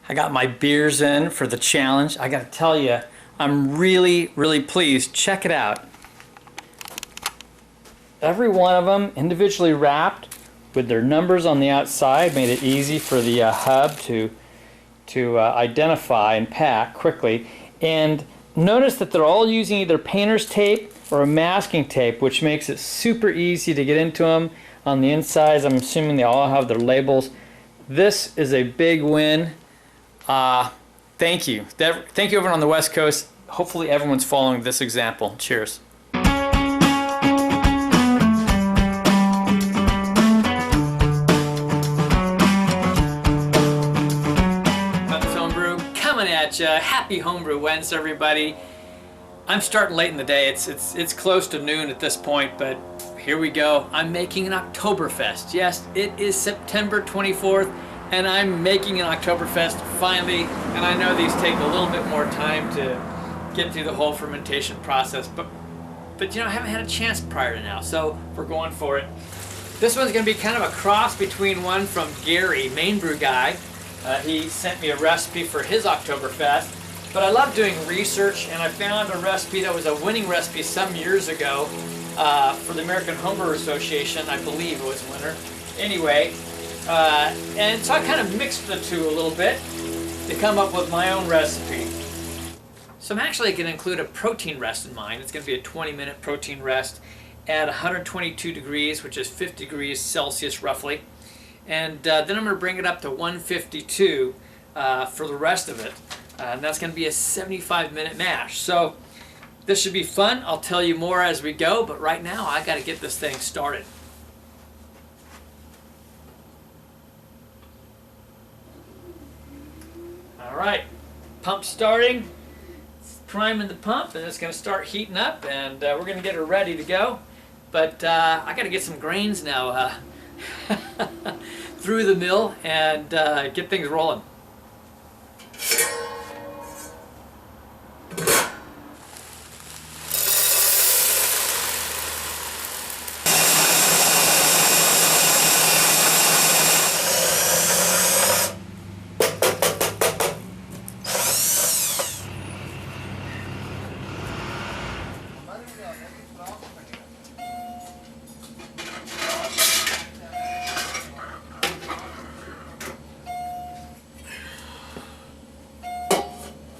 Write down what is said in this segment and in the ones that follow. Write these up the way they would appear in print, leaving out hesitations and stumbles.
I got my beers in for the challenge. I gotta tell you, I'm really, really pleased. Check it out. Every one of them individually wrapped with their numbers on the outside, made it easy for the hub to identify and pack quickly. And notice that they're all using either painter's tape or a masking tape, which makes it super easy to get into them. On the insides, I'm assuming they all have their labels. This is a big win. Thank you. Thank you everyone on the West Coast. Hopefully everyone's following this example. Cheers. Homebrew coming at you. Happy Homebrew Wednesday, everybody. I'm starting late in the day. It's close to noon at this point, but here we go. I'm making an Oktoberfest. Yes, it is September 24th, and I'm making an Oktoberfest finally. And I know these take a little bit more time to get through the whole fermentation process, but you know, I haven't had a chance prior to now, so we're going for it. This one's gonna be kind of a cross between one from Gary, Maine Brew Guy. He sent me a recipe for his Oktoberfest. But I love doing research, and I found a recipe that was a winning recipe some years ago for the American Homebrew Association. I believe it was a winner. Anyway, and so I kind of mixed the two a little bit to come up with my own recipe. So I'm actually going to include a protein rest in mine. It's going to be a 20-minute protein rest at 122 degrees, which is 50 degrees Celsius roughly. And then I'm going to bring it up to 152 for the rest of it. And that's going to be a 75-minute mash. So this should be fun. I'll tell you more as we go, but right now I got to get this thing started. All right, pump starting. It's priming the pump, and it's going to start heating up, and we're going to get her ready to go. But I got to get some grains now through the mill and get things rolling.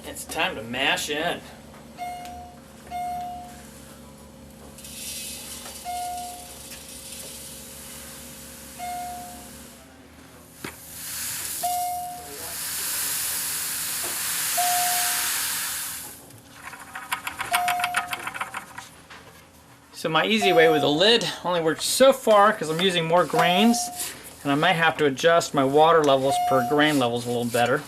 It's time to mash in. So my easy way with a lid only works so far because I'm using more grains, and I might have to adjust my water levels per grain levels a little better.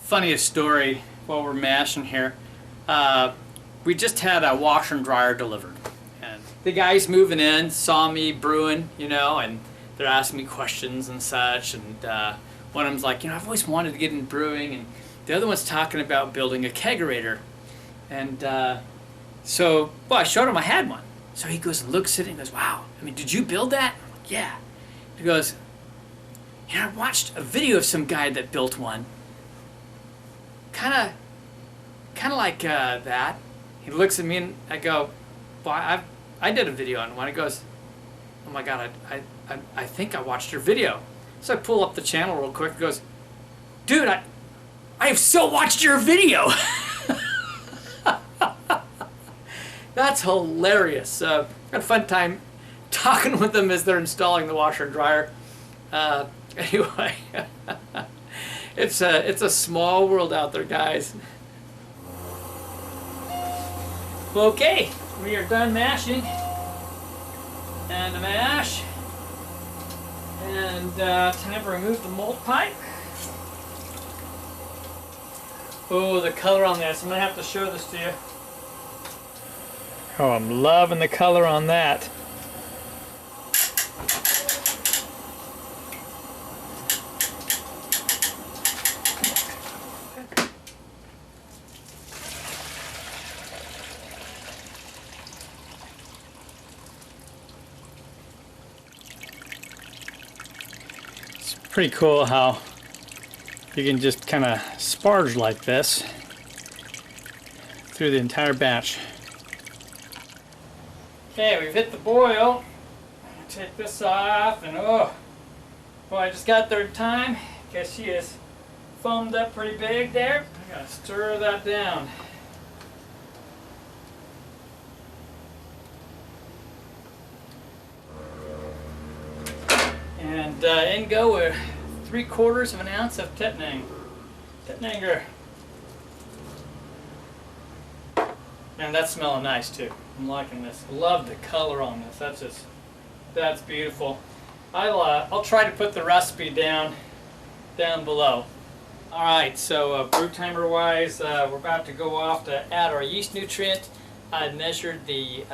Funniest story while we're mashing here. We just had a washer and dryer delivered, and the guys moving in saw me brewing, you know, and they're asking me questions and such, and one of them's like, you know, I've always wanted to get in brewing, and the other one's talking about building a kegerator. And so, well, I showed him I had one. So he goes and looks at it and goes, wow, I mean, did you build that? I'm like, yeah. He goes, you know, I watched a video of some guy that built one. Kind of like that. He looks at me and I go, well, I did a video on one. He goes, oh my God, I think I watched your video. So I pull up the channel real quick. He goes, dude, I have so watched your video. That's hilarious. Had a fun time talking with them as they're installing the washer and dryer. Anyway, it's a small world out there, guys. Okay, we are done mashing. And the mash. And time to remove the malt pipe. Oh, the color on this. I'm going to have to show this to you. Oh, I'm loving the color on that. It's pretty cool how you can just kind of sparge like this through the entire batch. Okay, we've hit the boil. Take this off, and oh boy, I just got there in time. Guess she is foamed up pretty big there. I gotta stir that down. And in go with 3/4 of an ounce of Tettnang. Tettnanger. And that's smelling nice too. I'm liking this. Love the color on this. That's beautiful. I'll try to put the recipe down below. All right, so brew timer wise, we're about to go off to add our yeast nutrient. I measured the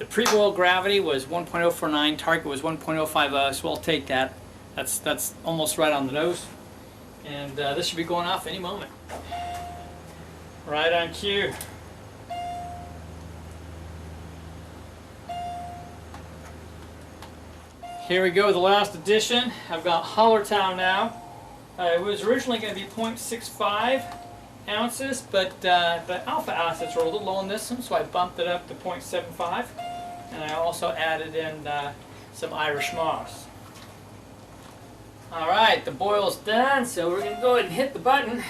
pre-boil gravity was 1.049, target was 1.050, so we'll take that. That's almost right on the nose. And this should be going off any moment. Right on cue. Here we go, the last addition. I've got Hallertau now. It was originally going to be 0.65 ounces, but the alpha acids were a little low on this one, so I bumped it up to 0.75. And I also added in some Irish moss. Alright, the boil's done, so we're going to go ahead and hit the button.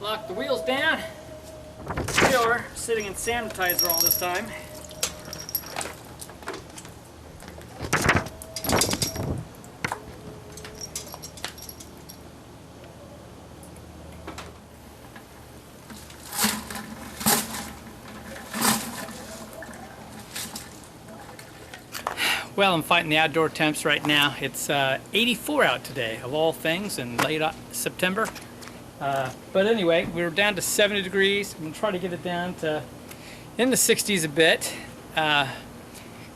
Lock the wheels down. Chiller, sitting in sanitizer all this time. Well, I'm fighting the outdoor temps right now. It's 84 out today, of all things, in late September. But anyway, we were down to 70 degrees. I'm going to try to get it down to in the 60s a bit. And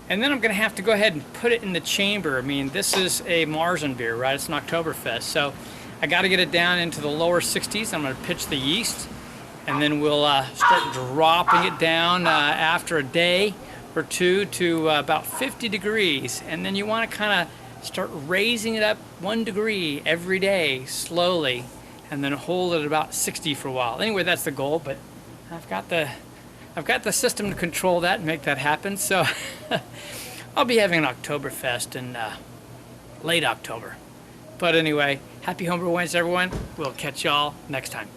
then I'm going to have to go ahead and put it in the chamber. I mean, this is a Marzen beer, right? It's an Oktoberfest. So I got to get it down into the lower 60s. I'm going to pitch the yeast. And then we'll start dropping it down after a day or two to about 50 degrees. And then you want to kind of start raising it up 1 degree every day, slowly. And then hold it at about 60 for a while. Anyway, that's the goal, but I've got the system to control that and make that happen. So I'll be having an Oktoberfest in late October. But anyway, happy Homebrew Wednesday, everyone. We'll catch y'all next time.